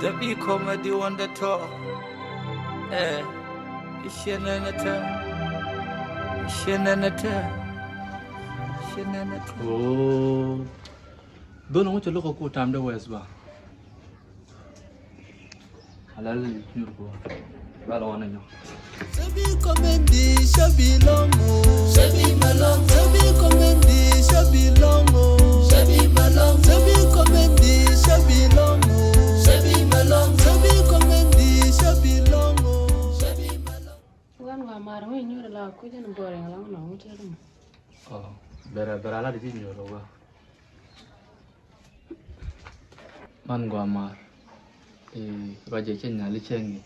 The big comedy on the top. Shenanata. Oh, don't want to look at time the West Bar. Halal, you go. Well, on you. Sabi comedy, shabi longo. Shabi malong. Sabi comedy, shabi longo. Shabi malong. Sabi comedy, shabi longo. Shabi malong. Sabi comedy, shabi longo. Shabi malong. Wan wa mar we nyu la ku jan bore lang no mu tere mo. Oh, better la di nyo lo. Man gua mar. Roger chen na li chen.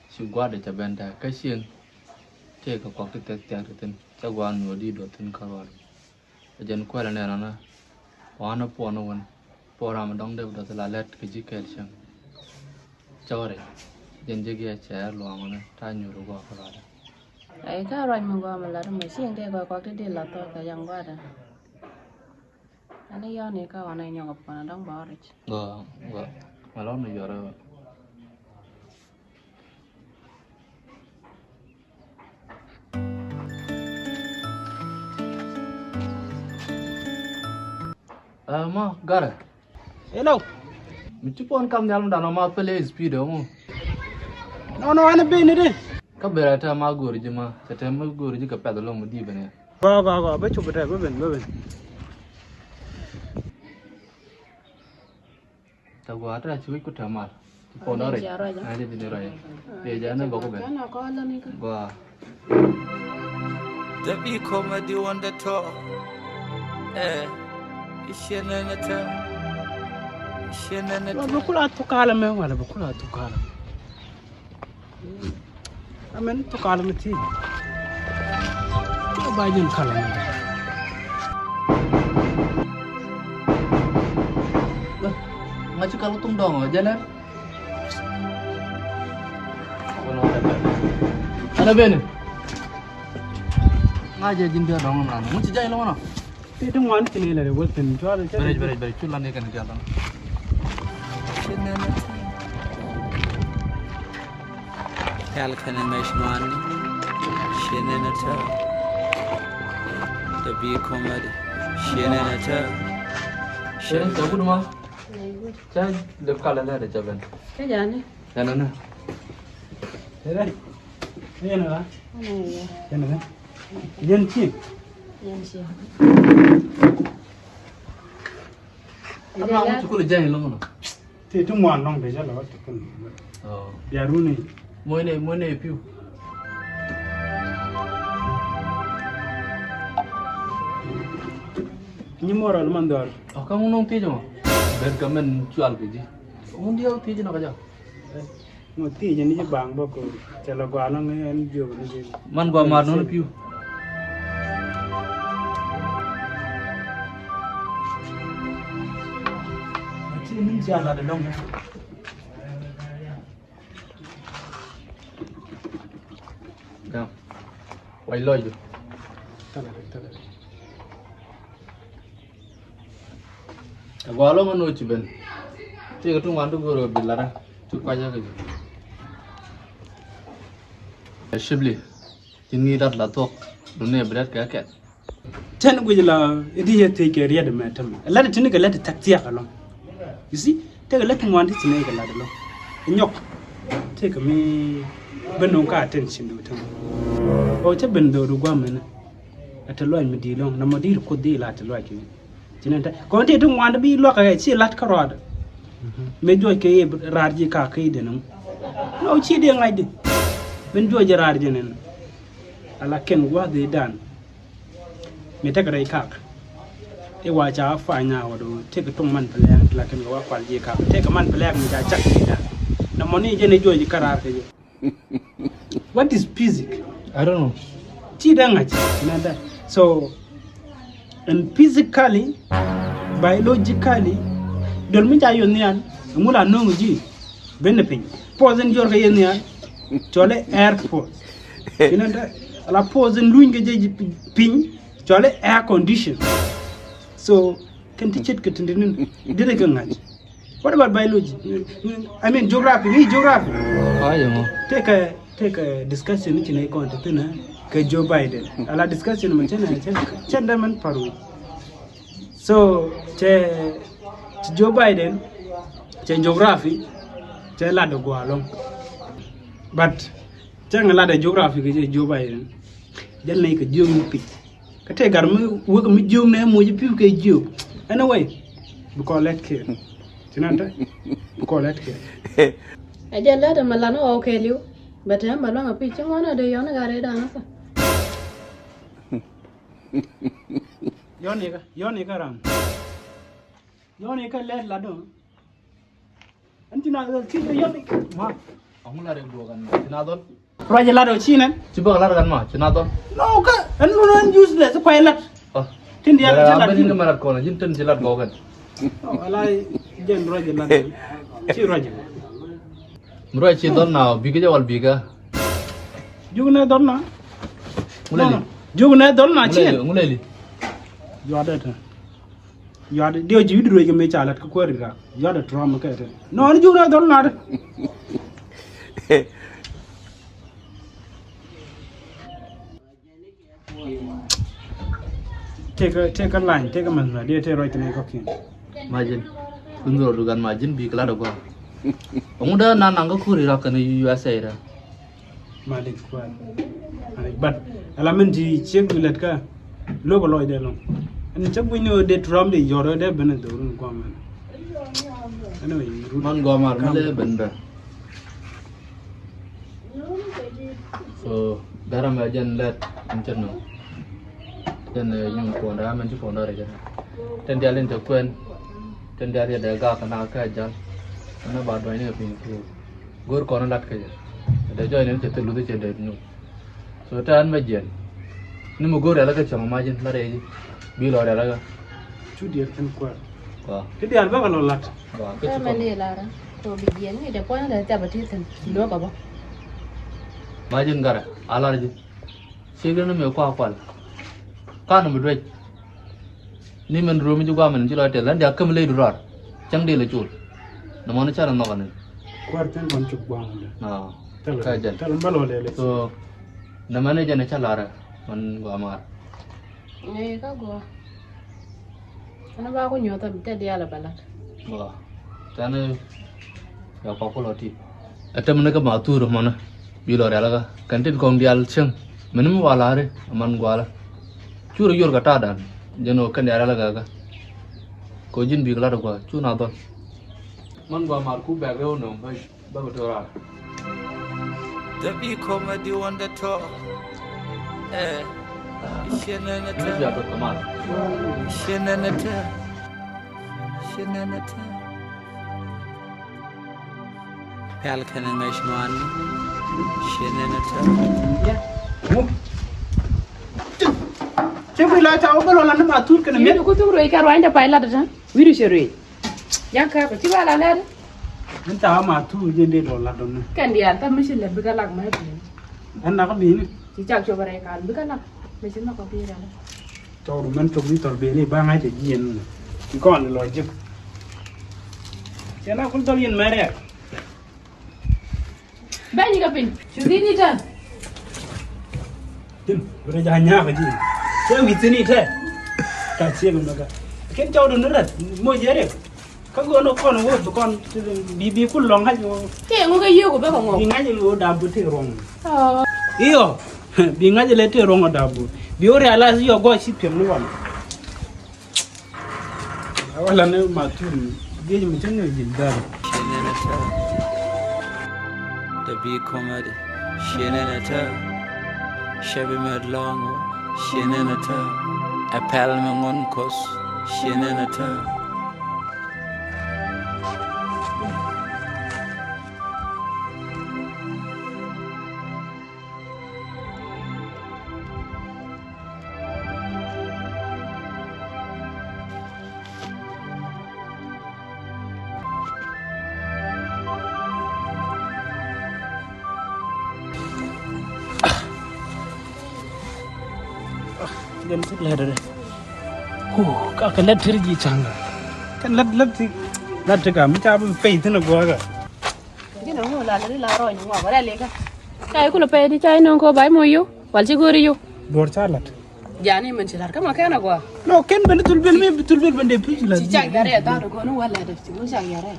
Su gua de chabenda ka sien. Che ka ko tek tek ten. Cha gua no di do ten ka wa. Jen ko la ne na. Wana po no wan. Po ram dong de do la let ke ji kel chen. Chore. Jen je ge cha lo ngone ta nyu ro gua ko la. Ai ka roi mo wa ma la mo sien de ko de la to ka yang wa da. Ani yo ne ka wa na nyo ko na dong ba ri. Go. Malo no yoro. Ma, gara. Hello. Michu pon kam dalam dana ma pele speed mo. No, ana be ni de. Ka bera ta ma gori jima, ta ma gori ji ka pedalo mo di bane. Ba, ba chup ta ba ben. Ta gwa ta chi ku ta ma. Pon ore. Ai de ni rai. De ja na go ko ben. Kana ko la ni ka. Gwa. The big comedy on the top. Shenanata. Ba kula to kala me wala ba kula to kala. Amen to kala me ti. Ba jin kala me. Ngaji kalau tung dong jalan. Ada ben. Ngaji jin dia dong mana. Mu cijai lo mana. Ti dum wan ti ni la de wol ten to ala. Berej chulan ni kan jalan. Halkan Meshman. Shenanata. The big comedy. Shenanata. Shen tabu rumah. Cai dep kala la de jaban. Ka ja ni. Yana na. Era. Ni na. Ani ya. Yana. Yen ti. Yan si. Ama mu chukul jai lo mana. Ti dum wan nong de ja la to kun. Oh. Ya ru ni. Moi ne piu. Ni moral man dor. Oh, kamu nong ti jo. Ben kamen jual ke ji. Un dia ti jo na ka ja. Mo ti je ni bang ba ko. Chala gwa nong en bio ni. Man gua mar no piu. Ti ni ja la de long. Dạ. Quay lời rồi. Ta la. Gua lo manu chiben. Ti ka tung wantu goro bilara. Tu kwa ja ke. Shibli. Tingi dat la tok. Dunne bret ka ket. Ten gujila idi ye take area de matam. Let it nigga let it taktia along. You see? Take a let one to make a lad along. Nyok. Take me benong ka attention to them. O te bendo do gwamen. At a loin me di long, na modi ko di la te like you. Tinenta. Ko te dum wan bi lo ka chi lat ka rod. Me jo ke rarji ka kai de no. No chi de ngai de. Ben jo je rarji nen. Ala ken wa de dan. Me ta krai kak e wa cha fa nya wa do te ka tung man pele la ken wa kwal ji kak te ka man pele mi ja chak ni da na moni je ne joji karar ke what is physics I don't know. ti da ngaji na da so and physically biologically dol mi ja yo ni an mula no ji ben pin posen jor ka yen ya tole air force ina da ala posen luñ ga je pin tole air condition so kan ti chet ka tindinin dire ka ngaji What about biology? I mean geography. We geography. Có gì không? Take a discussion which in a contact na ke Joe Biden. Ala discussion man chenda man paru. So Joe Biden geography la do go along. But la da geography ke Joe Biden. Jal nay ke jom pi. Ka te gar mu wo ko mi jom ne mo ji pi ke jom. Anyway, because let care. Tinanta? Because let care. Ajalla da malano okay liu. But I'm along a pitch one of the young answer. Your nigga ram. Your nigga let Lado. And you know, keep the young nigga. Ông là được đùa gần nào tốt. Roger Lado China. Chứ bơ là gần mà, chứ nào tốt. No, and no useless, quite a lot. Tin the other bên cái mà đặt còn là dân chân chỉ đặt gò gần. I like Jen Roger Lado. She Roger. Rồi chị đón nào bị cái gì bị cái. Jugna donna. Mulai. Jugna donna chi. Mulai. Yoda. Yoda dio ji widro ke me chalat ko korira. Yoda trauma ka te. No ni jugna donna. Take a line, take a man, dear te right ne ko kin. Majin. Undur dugan majin bị cái là đâu qua. Ông đã năn nang có khuri ra cái USA ra. Malik kwal. But alamanji check bilet ka logo loy de long. And check we know the drum de yoro de ben do run kwa man. Anyway, Man gò mà nó bên bên. So, dalam ajan let macam no. Dan yang pun dah macam pun dah reja. Dan dia lain terkuan. Dan dia ada gak kena kajan. Karena baru ini kepingin. Gor konon lat kaja. Ada join ini cetul lu tu cendera nu. So tan majen. Ni mugor ala ka chama majen la reji. Bilo ala ka. chu dia kan kwal. Wah. Ke dia ba kalau lat. Wah, Cái mà đi là tôi bị biến thì để quay là chả bật thiết thần nữa cả bao. Majen gara ala reji. Siapa ni mewah kwal. Kan mudway. Ni men rumi juga men cila telan dia kembali durar. Cang dia lecur. Namanya cara makan. Kwartan kon chuk bang. Nah. Kajan. Tal balo le le. So namanya jana calara man gua amar. Nghe các cô. Nó bao có nhiều tầm cái dia là bà lật. Wah. Sana ya apa loti. Ada mana ke matur mana. Bilo ada laga. Kantin kong dial ceng. Menemu walare aman gua la. Curu yor kata dan. Jeno kan dia laga ka. Kojin bigla da gua. Cu na don. Man gua amar ku bag yo no bai. Ba betora. The big comedy on the top. Ini siapa teman? Shenanata. Shenanata. Pelican and Meshman. Shenanata. Cek bila tahu kalau lana matur kena Ini met. aku tuh roi karo anda pai lada jan. Wiru seroi. Yang ka ko tiba la lada. Entah matur je dia dolar dona. Kan dia ta mesin le biga lak ma bi. Anak kami ni. Ci jak coba rek kan biga lak. Mesin ma ko bi la. Tahu men tu ni tor beli bang ai te yen. Kon lo je. Jangan aku tor yen merek. Bani ka pin. Sudi ni jan. Tin, berja hanya aja. Saya witini teh. Kasih mereka. Kan jauh dulu dah. Mau jadi. Kau gua nak kon, gua bukan bibi pun long aja. Ke ngo ga yo ko ba ko ngo. Binga je lu dabu te rong. Oh. Iyo. Binga je le te rong dabu. Biore ala si yo go si pem no wan. Awala ne matur. Dia je macam ni jildar. Shenanata. The big comedy. Shenanata. Shabby Medlongo. Shenanata. Appel Mengonkos. Shenanata. Jangan sedih ada deh. Kak kelat terji cangga. Kan lat si la te ka mi cha bu pe tin go ga cái nó ngồi là la rồi nhưng mà có đây liền cái chai cũng là pe đi chai nó có bãi mồi yêu quản chỉ gửi yêu dor cha lat dạ này mình chỉ là cái mà cái nào qua no ken ben tul bel ben de pi la chỉ chạy ra đây tao được có nó qua lại được chỉ muốn chạy ra đây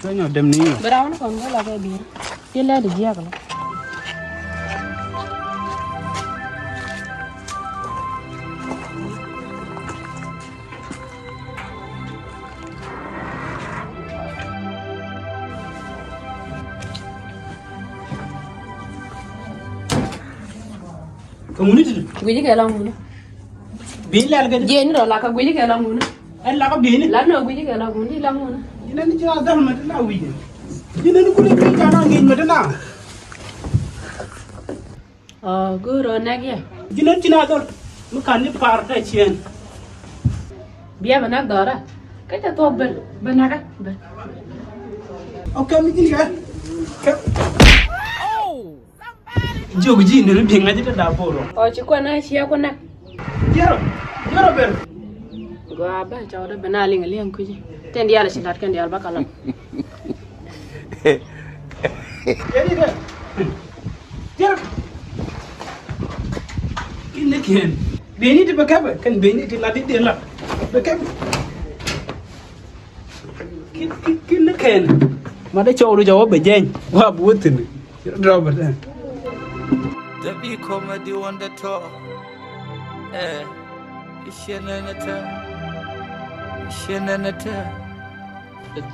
to nyo dem ni bữa đó nó còn có là cái biển đi lên được gì cả Kamu ni tu? Gue juga lang muna. Bin la ga Jen ro la ka gue juga lang muna. la ka bin La no gue juga lang muna, lang muna. ina ni ja dal ma na wi ina ni ku le bi ja na ngi ma na Gue ro nak ya. ina tina dor mu kan ni par ta chien Biar benak dora. Kita tu benak kan? okay mi ni ga jog ji ni bi ngaji da boro Cikuan na siya ko nak. jero ber Gue abah cakap dah benar liang kuji. Ten dia ada silat kan dia albak kalam. jadi ga jero kin ken beni de bakaba kan beni de la de la bakaba kin ken ma da chow do jawab be jen wa butin jero ber The big comedy on the top. Ishenanata.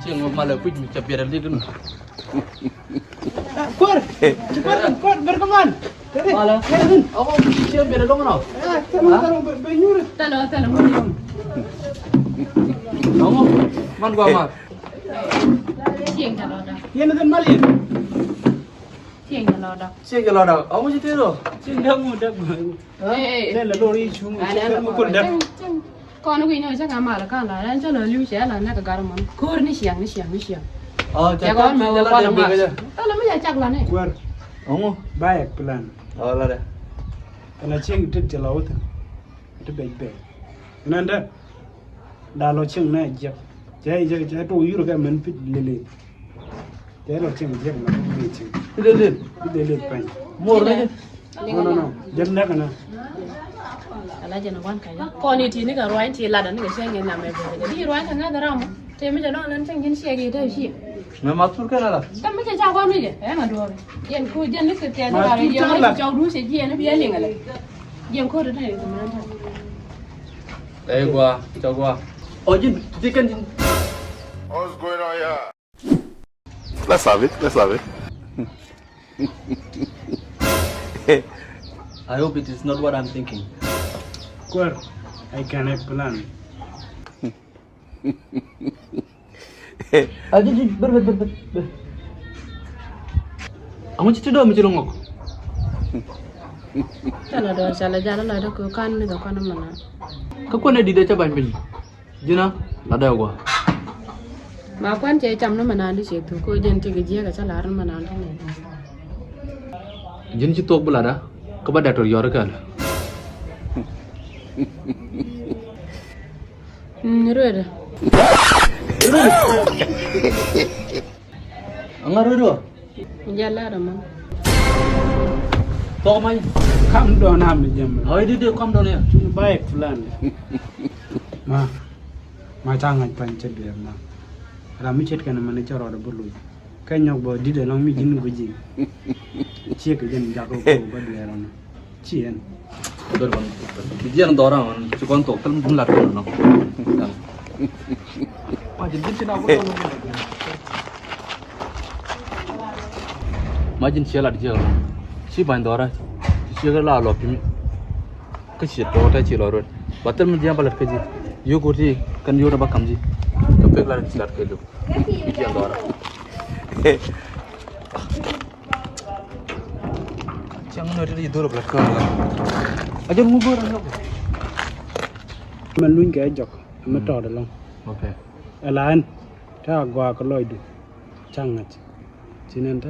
Cing malah pun macam biar dia dulu. Kur berkawan. Malah. Aku siapa biar dong no. Taruh benyur. Talo. Kamu man gua mat. Siang talo dah. Yang ada malin. Siang talo dah. Siapa kalau ada? Kamu siapa tu? Cinta muda. Đây là lori chúng. Kur dah. Con nó nó chắc mà là con là cho nó lưu sẽ là nó cái garam mắm. Kur ni siang. Oh, Ya con mà con là mà. Tao là mới chắc là này. Kur. Kamu? Baik plan. Oh lah dah. Kalau cing itu jelaut. Itu baik. Nanda. Dah lo cing na jap. Jai tu yur kan menpit lele. Jai lo cing jap na cing. Lele pan. Mur lagi. No. Jam na kana. Ala jana wan kai. Con ni thì nó cái roan thì là đàn cái xe nghe nằm mày về. Đi roan thằng nào đó mà. Thế mới cho nó lên thằng kiến xe gì đấy gì. Memang tu kan lah. Kan mới cho con đi đấy. Mà đùa. Jen cô jen nó cái tiền nó vào đây nó cho đủ sẽ jen nó bia liền rồi. Jen cô đấy thì mình ăn. Eh gua, cho gua. Oh jin, dia kan jin. What's going on here? Let's have it. I hope it is not what I'm thinking. Kur. I can have plan. Jin, ber. Kamu cerita dah macam longok. Salah jalan ada ke kan ni ke kan mana. Kau nak di daca ban bin. Jina, ada gua. Mà quan chơi chăm nó mà nàn đi xịt thôi, cô dân thì cái gì cả sao làm mà nàn thế này. Jin citok belada, kepada dokter Yorgan. Rồi. Angar dulu. Jalan ada mana? Kau main. Kam do na mi jam. Oh ini dia kam down ya. Baik plan. Ma tangan pancet dia ma. Rami chet kana mane charo da bulu. Kanyok bo di de long mi jinu buji. Cie ke jen jago ko ba dia ron. Cien. Betul bang. Dia orang orang cukon tok kan bulat kan no. Majin dia nak apa? Majin siapa dia? Si bandara. Si kerla lopim. Kecil tu orang cilo rot. Batal menjadi balat kerja. Yo kursi kan yo nabak kamji. Kapek lari start kerja. Dia bandara. Jangan ada di dulu belakang. Aja mubur anak. Man luin ke jok. Ma to da long. Okay. Alan. Ta gwa ko loy du. Changat. Chinen ta.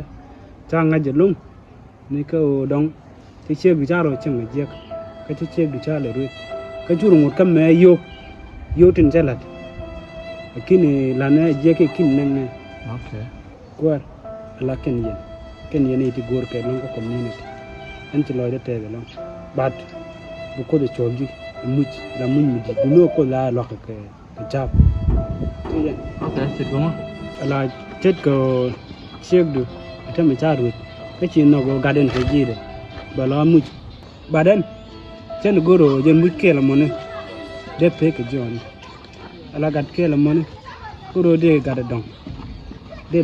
Changat je lung. Ni ko dong. Ti che gu jaro chang je. Ka che gu cha le ru. Ka juru ngot kam me yo. Yo tin chalat. Kini lana jeke kin nang Okay. kwar ala ken yen iti gor ke long community en ti loide tebe long but bu ko de chomji much la mun mi du ko la lo ke jab yen Okay, sit go ma. ala tet ko chek du atame charu ke chi no go garden ke jide bala much baden chen goro je much ke la mone de pe ke jon ala gat ke la mone goro de gada dong de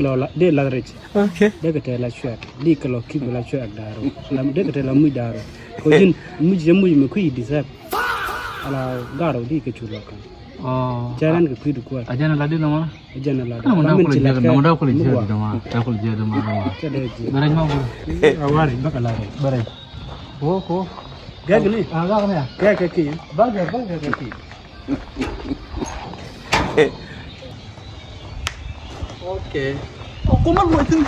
la rich Okay. de ke la chwet di ke lo ki la chwet daro la de ke la much daro ko jin much je much me ku disap ala garo di ke chulo kan Oh. jaran ke ku du ko Ajana ladi nama. jana la Kamu dah kulit jaga, kamu dah kulit jaga wa nama. Dah kulit jaga nama. ke de ji Berai mau bulu. awari bakala re Berai. Oh. gag ni Agak ni ya. ke ki Bagai kaki. Okay. Oh, kau mau itu?